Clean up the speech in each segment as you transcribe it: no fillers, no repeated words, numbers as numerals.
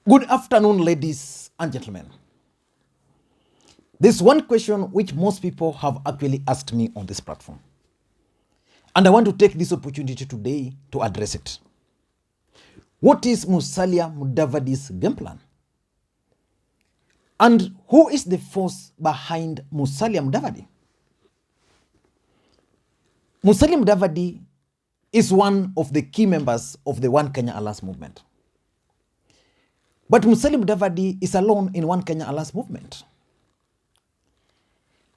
Good afternoon, ladies and gentlemen. There's one question which most people have actually asked me on this platform. And I want to take this opportunity today to address it. What is Musalia Mudavadi's game plan? And who is the force behind Musalia Mudavadi? Musalia Mudavadi is one of the key members of the One Kenya Alliance movement. But Musalia Mudavadi is alone in One Kenya Alliance movement.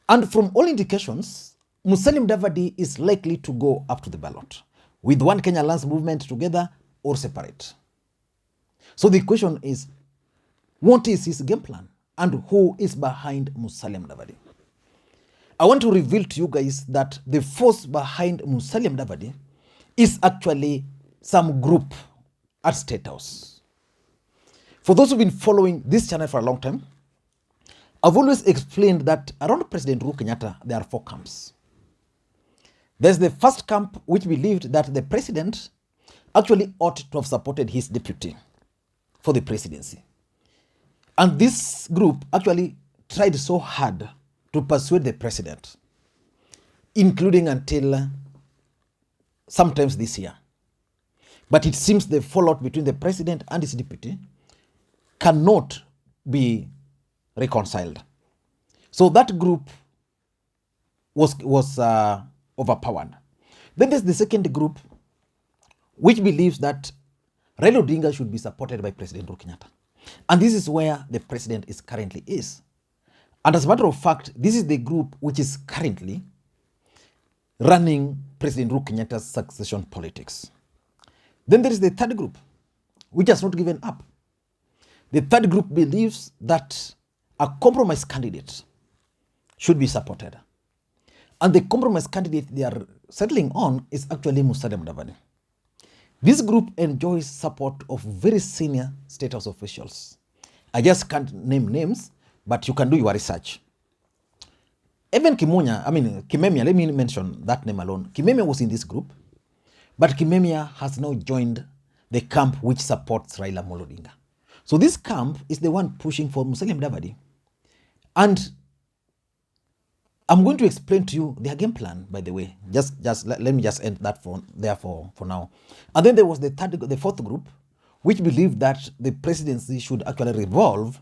And from all indications, Musalia Mudavadi is likely to go up to the ballot with One Kenya Alliance movement together or separate. So the question is, what is his game plan and who is behind Musalia Mudavadi? I want to reveal to you guys that the force behind Musalia Mudavadi is actually some group at State House. For those who've been following this channel for a long time, I've always explained that around President Uhuru Kenyatta, there are four camps. There's the first camp which believed that the president actually ought to have supported his deputy for the presidency. And this group actually tried so hard to persuade the president, including until sometimes this year. But it seems the fallout between the president and his deputy cannot be reconciled. So that group was overpowered. Then there's the second group which believes that Raila Odinga should be supported by President Uhuru Kenyatta. And this is where the president is currently is. And as a matter of fact, this is the group which is currently running President Uhuru Kenyatta's succession politics. Then there is the third group, which has not given up. The third group believes that a compromise candidate should be supported. And the compromise candidate they are settling on is actually Musalia Mudavadi. This group enjoys support of very senior State House officials. I just can't name names, but you can do your research. Even Kimemia, let me mention that name alone. Kimemia was in this group, but Kimemia has now joined the camp which supports Raila Odinga. So this camp is the one pushing for Musalia Mudavadi. And I'm going to explain to you their game plan, by the way. Let me just end that for now. And then there was the fourth group, which believed that the presidency should actually revolve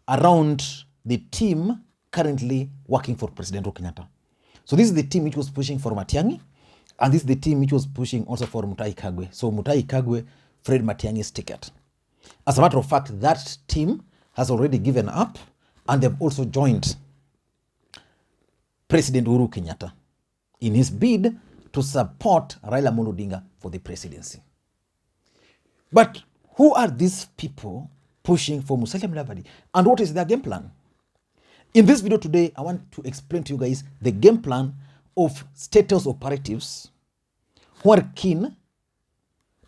around the team currently working for President Uhuru Kenyatta. So this is the team which was pushing for Matiang'i, and this is the team which was pushing also for Mutahi Kagwe. So Mutahi Kagwe, Fred Matiang'i's ticket. As a matter of fact, that team has already given up, and they've also joined President Uhuru Kenyatta in his bid to support Raila Odinga for the presidency. But who are these people pushing for Musalia Mudavadi, and what is their game plan? In this video today, I want to explain to you guys the game plan of Statehouse operatives who are keen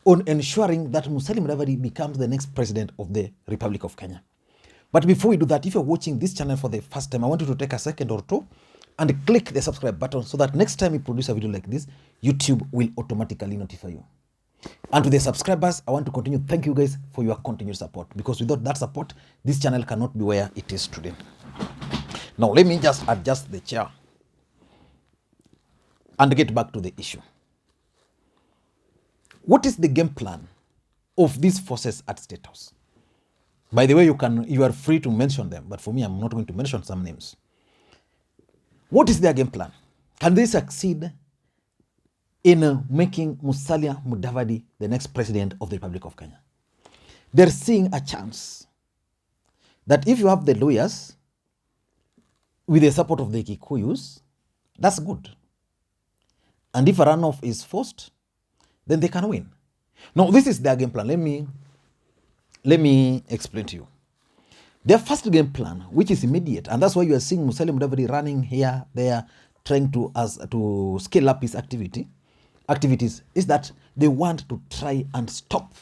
on ensuring that Musalia Mudavadi becomes the next president of the Republic of Kenya. But before we do that, if you're watching this channel for the first time, I want you to take a second or two and click the subscribe button so that next time we produce a video like this, YouTube will automatically notify you. And to the subscribers, I want to continue. Thank you guys for your continued support, because without that support, this channel cannot be where it is today. Now, let me just adjust the chair and get back to the issue. What is the game plan of these forces at State House? By the way, you are free to mention them, but for me, I'm not going to mention some names. What is their game plan? Can they succeed in making Musalia Mudavadi the next president of the Republic of Kenya? They're seeing a chance that if you have the lawyers with the support of the Kikuyus, that's good. And if a runoff is forced, then they can win. Now, this is their game plan. Let me explain to you. Their first game plan, which is immediate, and that's why you are seeing Musalia Mudavadi running here, there, trying to scale up his activities, is that they want to try and stop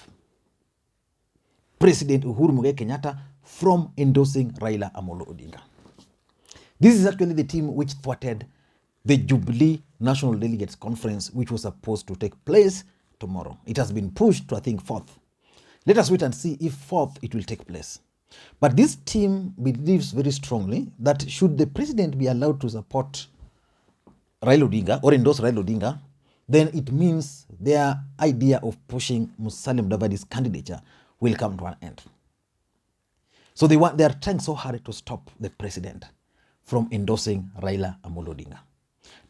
President Uhuru Kenyatta from endorsing Raila Odinga. This is actually the team which thwarted the Jubilee National Delegates Conference, which was supposed to take place tomorrow. It has been pushed to, I think, 4th. Let us wait and see if fourth it will take place. But this team believes very strongly that should the president be allowed to support Raila Odinga or endorse Raila Odinga, then it means their idea of pushing Musalia Mudavadi's candidature will come to an end. So they are trying so hard to stop the president from endorsing Raila Odinga.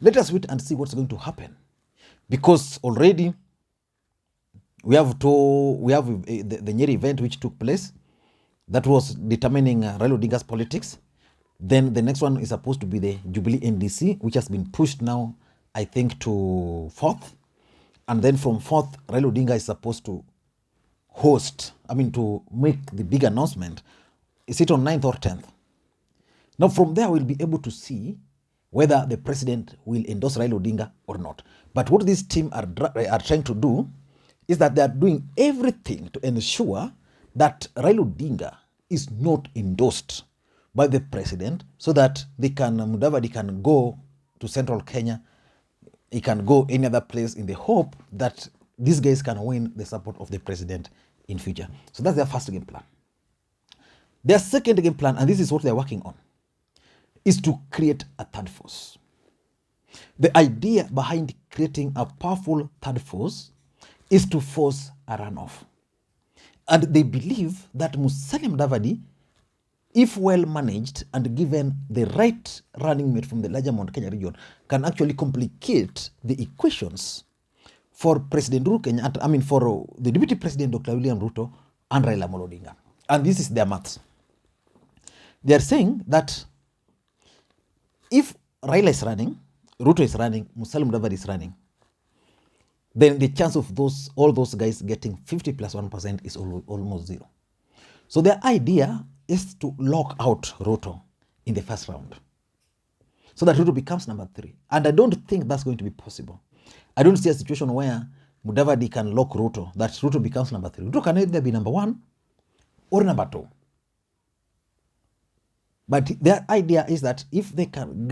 Let us wait and see what's going to happen, because already we have the Nyeri event which took place that was determining Raila Odinga's politics. Then the next one is supposed to be the Jubilee NDC, which has been pushed now, I think, to 4th. And then from 4th, Raila Odinga is supposed to to make the big announcement. Is it on 9th or 10th? Now from there, we'll be able to see whether the president will endorse Raila Odinga or not. But what this team are trying to do is that they are doing everything to ensure that Raila Odinga is not endorsed by the president, so that Mudavadi can go to central Kenya, he can go any other place in the hope that these guys can win the support of the president in future. So that's their first game plan. Their second game plan, and this is what they're working on, is to create a third force. The idea behind creating a powerful third force is to force a runoff. And they believe that Musalia Mudavadi, if well managed and given the right running mate from the larger Mount Kenya region, can actually complicate the equations for President Uhuru Kenyatta, for the Deputy President Dr. Willian Ruto and Raila Odinga. And this is their maths. They are saying that if Raila is running, Ruto is running, Musalia Mudavadi is running, then the chance of all those guys getting 50 plus 1% is almost zero. So their idea is to lock out Ruto in the first round, so that Ruto becomes number 3. And I don't think that's going to be possible. I don't see a situation where Mudavadi can lock Ruto, that Ruto becomes number 3. Ruto can either be number 1 or number 2. But their idea is that if they can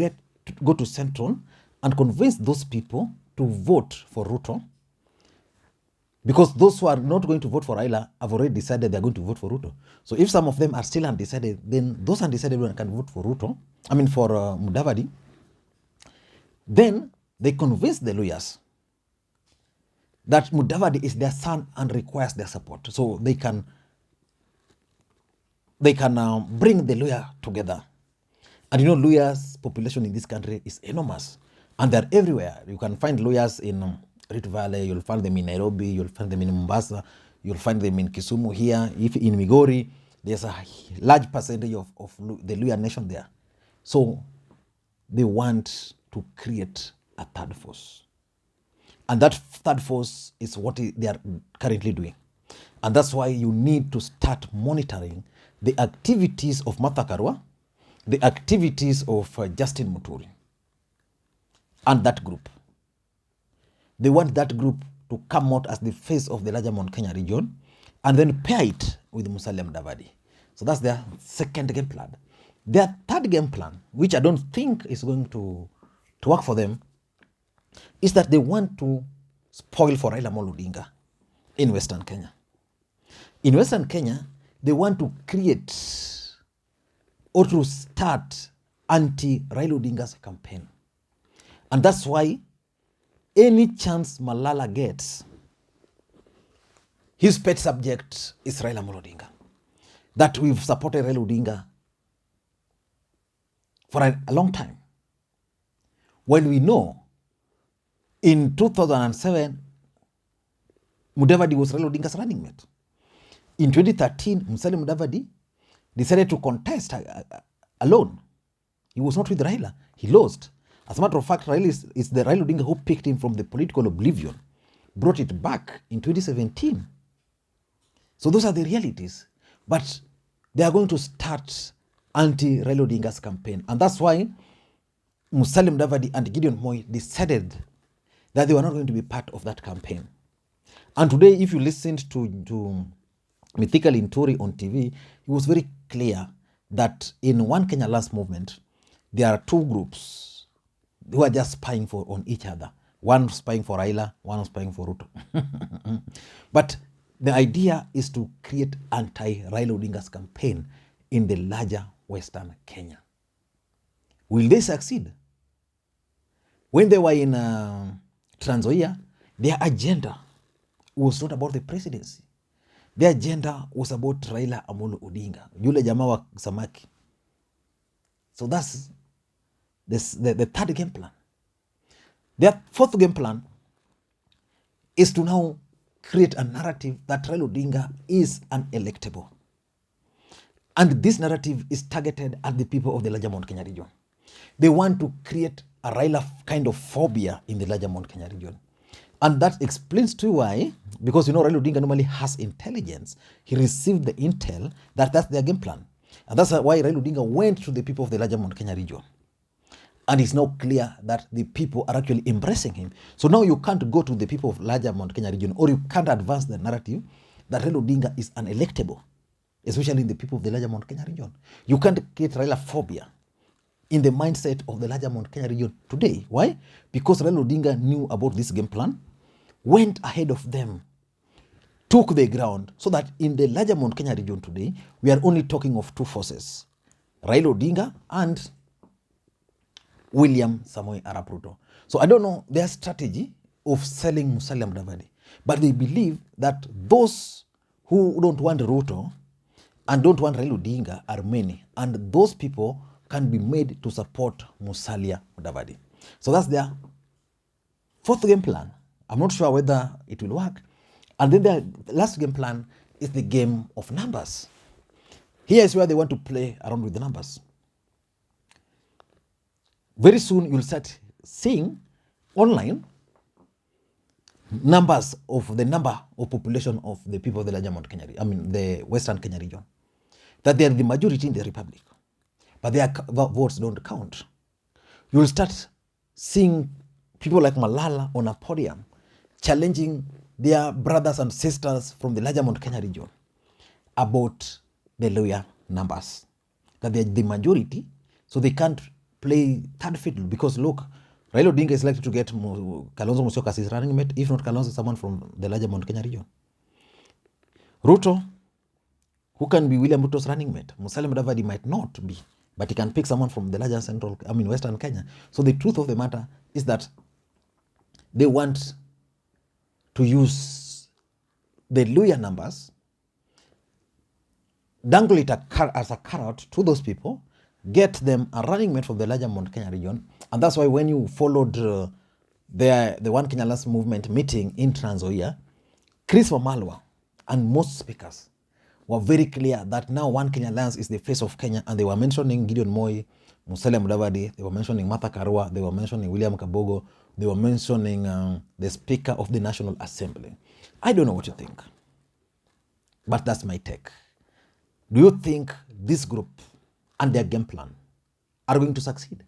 go to Central and convince those people to vote for Ruto, because those who are not going to vote for Raila have already decided they're going to vote for Ruto. So if some of them are still undecided, then those undecided can vote for Ruto, for Mudavadi. Then they convince the lawyers that Mudavadi is their son and requires their support. So they can bring the lawyer together. And lawyers' population in this country is enormous. And they're everywhere. You can find lawyers in Rift Valley, you'll find them in Nairobi, you'll find them in Mombasa, you'll find them in Kisumu here. If in Migori, there's a large percentage of the Luhya nation there. So they want to create a third force. And that third force is what they are currently doing. And that's why you need to start monitoring the activities of Martha Karua, the activities of Justin Muturi, and that group. They want that group to come out as the face of the larger Mount Kenya region and then pair it with Musalia Mudavadi. So that's their second game plan. Their third game plan, which I don't think is going to work for them, is that they want to spoil for Raila Odinga in Western Kenya. In Western Kenya, they want to create or to start anti-Raila Odinga's campaign. And that's why any chance Malala gets, his pet subject is Raila Odinga. That we've supported Raila Odinga for a long time. When we know in 2007, Mudavadi was Raila Odinga's running mate. In 2013, Musalia Mudavadi decided to contest alone. He was not with Raila. He lost. As a matter of fact, Raila is the Raila Odinga who picked him from the political oblivion, brought it back in 2017. So those are the realities. But they are going to start anti-Raila Odinga's campaign. And that's why Musalia Mudavadi and Gideon Moi decided that they were not going to be part of that campaign. And today, if you listened to Mythical Inturi on TV, it was very clear that in One Kenya Last movement, there are two groups who are just spying on each other. One spying for Raila, one spying for Ruto. But the idea is to create anti-Raila Odinga's campaign in the larger Western Kenya. Will they succeed? When they were in Trans Nzoia, their agenda was not about the presidency. Their agenda was about Raila Amolo Odinga, yule jamaa wa samaki. So that's the third game plan. Their fourth game plan is to now create a narrative that Raila Odinga is unelectable. And this narrative is targeted at the people of the larger Mount Kenya region. They want to create a Raila kind of phobia in the larger Mount Kenya region. And that explains to why, because Raila Odinga normally has intelligence. He received the intel that's their game plan. And that's why Raila Odinga went to the people of the larger Mount Kenya region. And it's now clear that the people are actually embracing him. So now you can't go to the people of larger Mount Kenya region, or you can't advance the narrative that Raila Odinga is unelectable, especially in the people of the larger Mount Kenya region. You can't create Raila phobia in the mindset of the larger Mount Kenya region today. Why? Because Raila Odinga knew about this game plan, went ahead of them, took the ground, so that in the larger Mount Kenya region today, we are only talking of two forces, Raila Odinga and William Samoei Arap Ruto. So I don't know their strategy of selling Musalia Mudavadi, but they believe that those who don't want Ruto and don't want Raila Odinga are many, and those people can be made to support Musalia Mudavadi. So that's their fourth game plan. I'm not sure whether it will work. And then their last game plan is the game of numbers. Here is where they want to play around with the numbers. Very soon you'll start seeing online numbers of the number of population of the people of the larger Mount Kenya, the Western Kenya region, that they are the majority in the republic, but their votes don't count. You'll start seeing people like Malala on a podium challenging their brothers and sisters from the larger Mount Kenya region about the lower numbers, that they're the majority, so they can't play third fiddle, because look, Raila Odinga is likely to get Kalonzo Musyoka as his running mate, if not Kalonzo, someone from the larger Mount Kenya region. Ruto, who can be William Ruto's running mate? Musalia Mudavadi might not be, but he can pick someone from the larger Western Kenya. So the truth of the matter is that they want to use the lower numbers, dangle it as a carrot to those people, get them a running mate from the larger Mount Kenya region. And that's why when you followed the One Kenya Last movement meeting in Trans Nzoia, Chris Wamalwa and most speakers were very clear that now One Kenya Alliance is the face of Kenya, and they were mentioning Gideon Moi, Musalia Mudavadi, they were mentioning Martha Karua, they were mentioning William Kabogo, they were mentioning the Speaker of the National Assembly. I don't know what you think, but that's my take. Do you think this group and their game plan are going to succeed?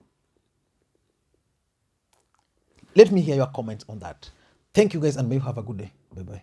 Let me hear your comments on that. Thank you guys, and may you have a good day. Bye-bye.